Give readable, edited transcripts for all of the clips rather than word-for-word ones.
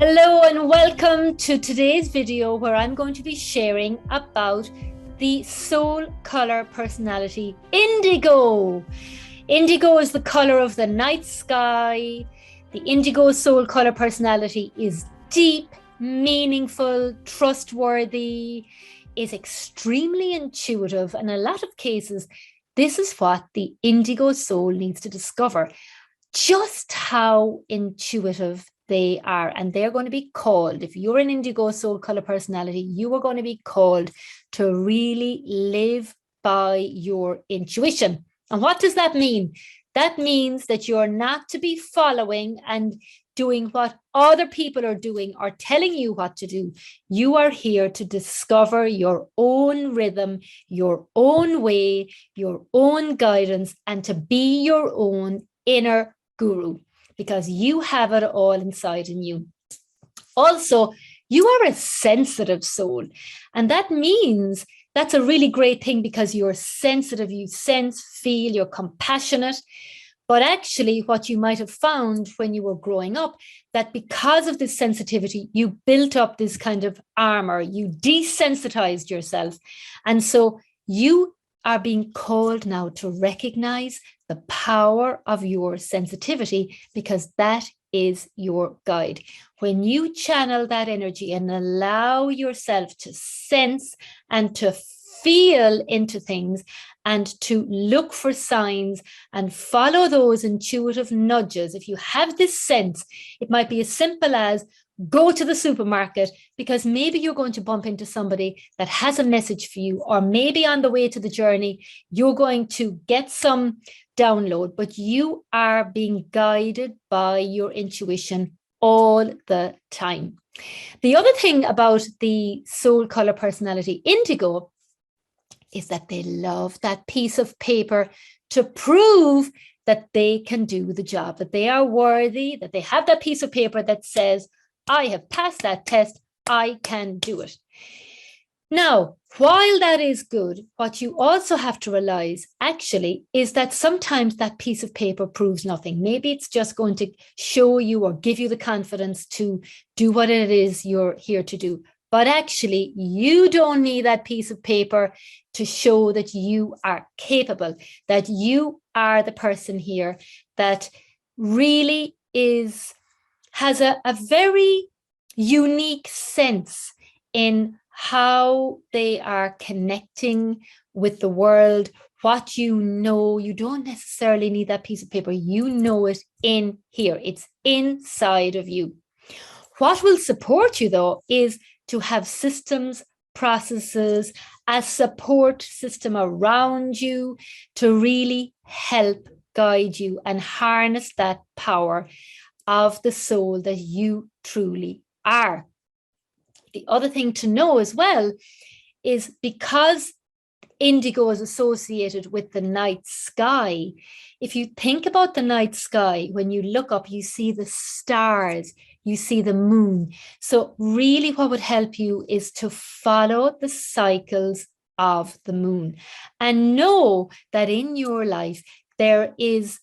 Hello and welcome to today's video where I'm going to be sharing about the soul color personality Indigo. Indigo is the color of the night sky. The Indigo soul color personality is deep, meaningful, trustworthy, is extremely intuitive, and in a lot of cases, this is what the Indigo soul needs to discover, just how intuitive they are. And they're going to be called, if you're an Indigo soul color personality, you are going to be called to really live by your intuition. And what does that mean? That means that you're not to be following and doing what other people are doing or telling you what to do. You are here to discover your own rhythm, your own way, your own guidance, and to be your own inner guru, because you have it all inside in you. Also, you are a sensitive soul, and that means that's a really great thing because you're sensitive, you sense, feel, you're compassionate. But actually, what you might have found when you were growing up, that because of this sensitivity, you built up this kind of armor, you desensitized yourself. And so you are being called now to recognize the power of your sensitivity, because that is your guide. When you channel that energy and allow yourself to sense and to feel into things and to look for signs and follow those intuitive nudges. If you have this sense, it might be as simple as go to the supermarket because maybe you're going to bump into somebody that has a message for you, or maybe on the way to the journey, you're going to get some download, but you are being guided by your intuition all the time. The other thing about the soul color personality Indigo is that they love that piece of paper to prove that they can do the job, that they are worthy, that they have that piece of paper that says, I have passed that test, I can do it. Now, while that is good, what you also have to realize actually is that sometimes that piece of paper proves nothing. Maybe it's just going to show you or give you the confidence to do what it is you're here to do. But actually, you don't need that piece of paper to show that you are capable, that you are the person here that really has a very unique sense in how they are connecting with the world. What you know, you don't necessarily need that piece of paper. You know it in here. It's inside of you. What will support you, though, is to have systems, processes, a support system around you to really help guide you and harness that power of the soul that you truly are. The other thing to know as well is because Indigo is associated with the night sky. If you think about the night sky, when you look up, you see the stars, you see the moon. So really what would help you is to follow the cycles of the moon and know that in your life there is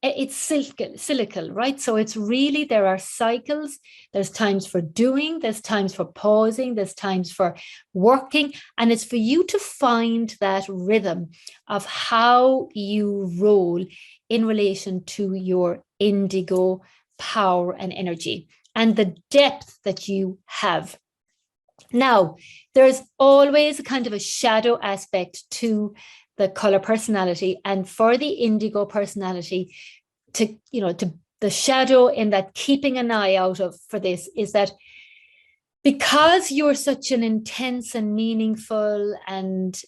it's cyclical, right? So it's really, there are cycles. There's times for doing, there's times for pausing, there's times for working. And it's for you to find that rhythm of how you roll in relation to your Indigo power and energy and the depth that you have. Now, there's always a kind of a shadow aspect to the color personality, and for the Indigo personality to the shadow in that keeping an eye out of for this is that because you're such an intense and meaningful and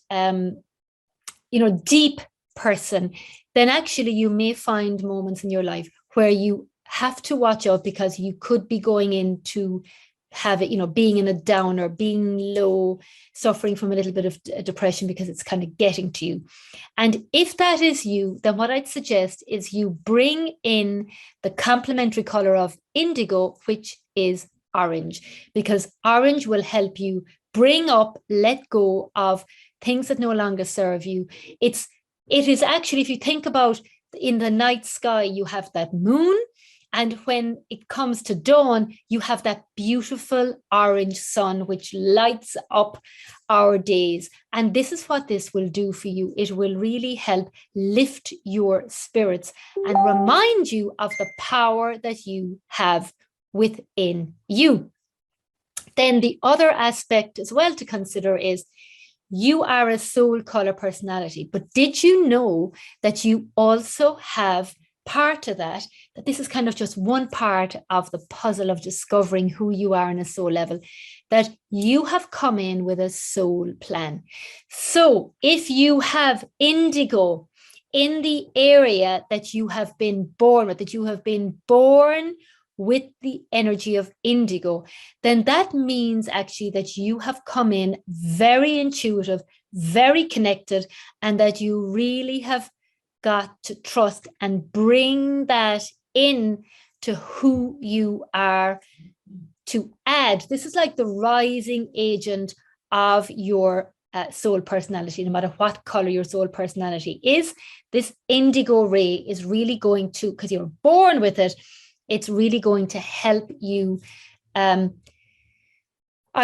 deep person, then actually you may find moments in your life where you have to watch out, because you could be going into have it, being in a downer, being low, suffering from a little bit of depression because it's kind of getting to you. And if that is you, then what I'd suggest is you bring in the complementary color of Indigo, which is orange, because orange will help you bring up, let go of things that no longer serve you. It is actually, if you think about in the night sky, you have that moon, And when it comes to dawn, you have that beautiful orange sun, which lights up our days. And this is what this will do for you. It will really help lift your spirits and remind you of the power that you have within you. Then the other aspect as well to consider is you are a soul color personality. But did you know that you also have part of that this is kind of just one part of the puzzle of discovering who you are on a soul level, that you have come in with a soul plan. So if you have indigo in the area that you have been born with, that you have been born with the energy of indigo, then that means actually that you have come in very intuitive, very connected, and that you really have got to trust and bring that in to who you are to add. This is like the rising agent of your soul personality, no matter what color your soul personality is. This indigo ray is really going to, because you're born with it, it's really going to help you, I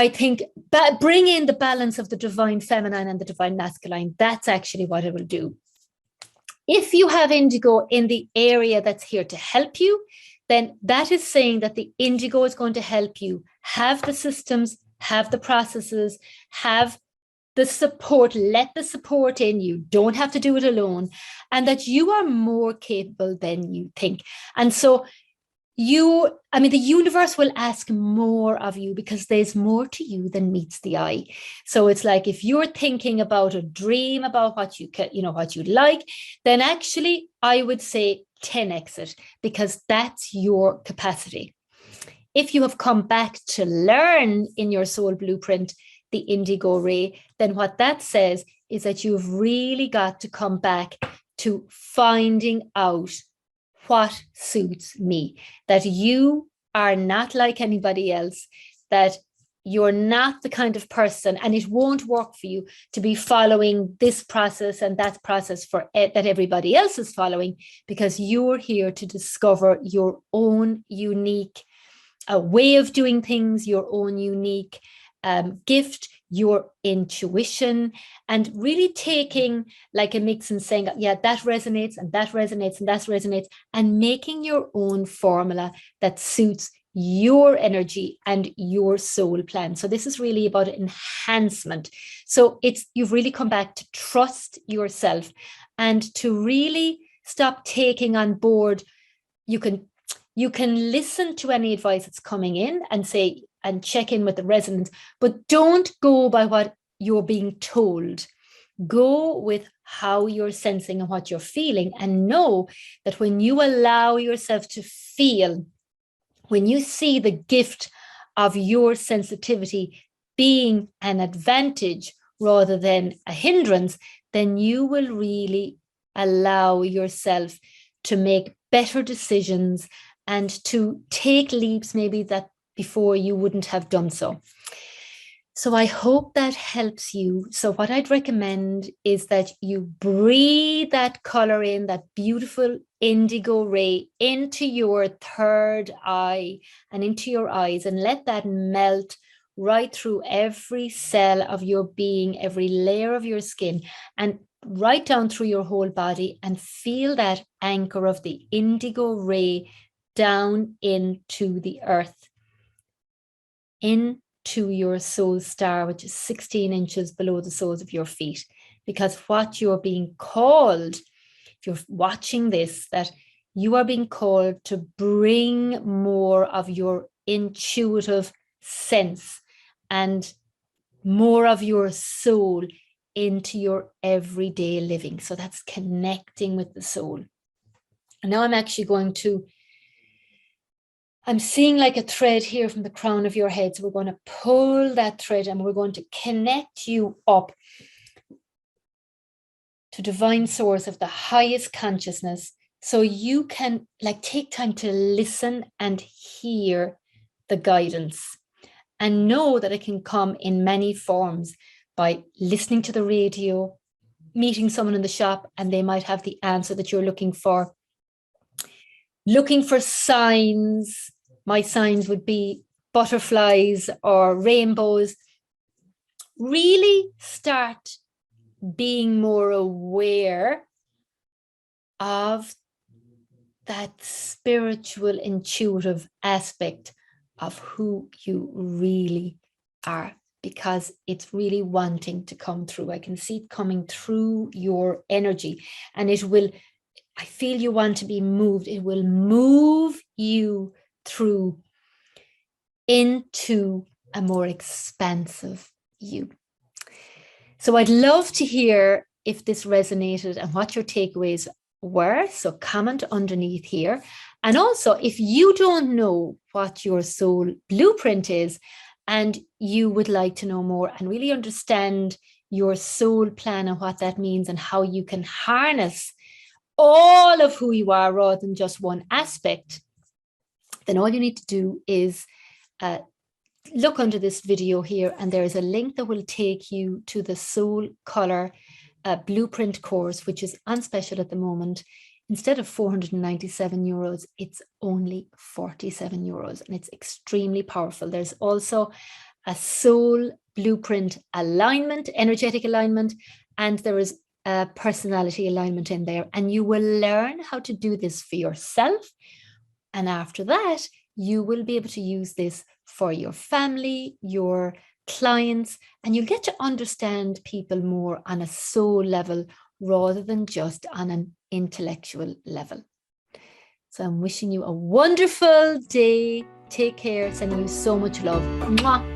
think, bring in the balance of the divine feminine and the divine masculine. That's actually what it will do. If you have indigo in the area that's here to help you, then that is saying that the indigo is going to help you have the systems, have the processes, have the support, let the support in. You don't have to do it alone, and that you are more capable than you think. And so the universe will ask more of you because there's more to you than meets the eye. So it's like, if you're thinking about a dream about what you can, what you'd like, then actually I would say 10x it, because that's your capacity. If you have come back to learn in your soul blueprint the indigo ray, then what that says is that you've really got to come back to finding out what suits me, that you are not like anybody else, that you're not the kind of person, and it won't work for you to be following this process and that process that everybody else is following, because you're here to discover your own unique way of doing things, your own unique gift, your intuition, and really taking like a mix and saying, yeah, that resonates and that resonates and that resonates, and making your own formula that suits your energy and your soul plan. So this is really about enhancement. So you've really come back to trust yourself and to really stop taking on board. You can listen to any advice that's coming in and say, and check in with the resonance, but don't go by what you're being told. Go with how you're sensing and what you're feeling, and know that when you allow yourself to feel, when you see the gift of your sensitivity being an advantage rather than a hindrance, then you will really allow yourself to make better decisions and to take leaps maybe that before you wouldn't have done so. So I hope that helps you. So what I'd recommend is that you breathe that color in, that beautiful indigo ray, into your third eye and into your eyes, and let that melt right through every cell of your being, every layer of your skin, and right down through your whole body, and feel that anchor of the indigo ray down into the earth, into your soul star, which is 16 inches below the soles of your feet. Because what you're being called, if you're watching this, that you are being called to bring more of your intuitive sense and more of your soul into your everyday living. So that's connecting with the soul. And now I'm seeing like a thread here from the crown of your head. So we're going to pull that thread and we're going to connect you up to divine source of the highest consciousness. So you can like take time to listen and hear the guidance, and know that it can come in many forms, by listening to the radio, meeting someone in the shop and they might have the answer that you're looking for, looking for signs. My signs would be butterflies or rainbows. Really start being more aware of that spiritual, intuitive aspect of who you really are, because it's really wanting to come through. I can see it coming through your energy, and it will, I feel you want to be moved. It will move you through into a more expansive you. So I'd love to hear if this resonated and what your takeaways were. So comment underneath here. And also, if you don't know what your soul blueprint is and you would like to know more and really understand your soul plan and what that means and how you can harness all of who you are rather than just one aspect, then all you need to do is look under this video here, and there is a link that will take you to the Soul Color Blueprint course, which is on special at the moment. Instead of 497 euros, it's only 47 euros, and it's extremely powerful. There's also a soul blueprint alignment, energetic alignment, and there is a personality alignment in there, and you will learn how to do this for yourself. And after that, you will be able to use this for your family, your clients, and you'll get to understand people more on a soul level rather than just on an intellectual level. So I'm wishing you a wonderful day. Take care. Sending you so much love. Mwah.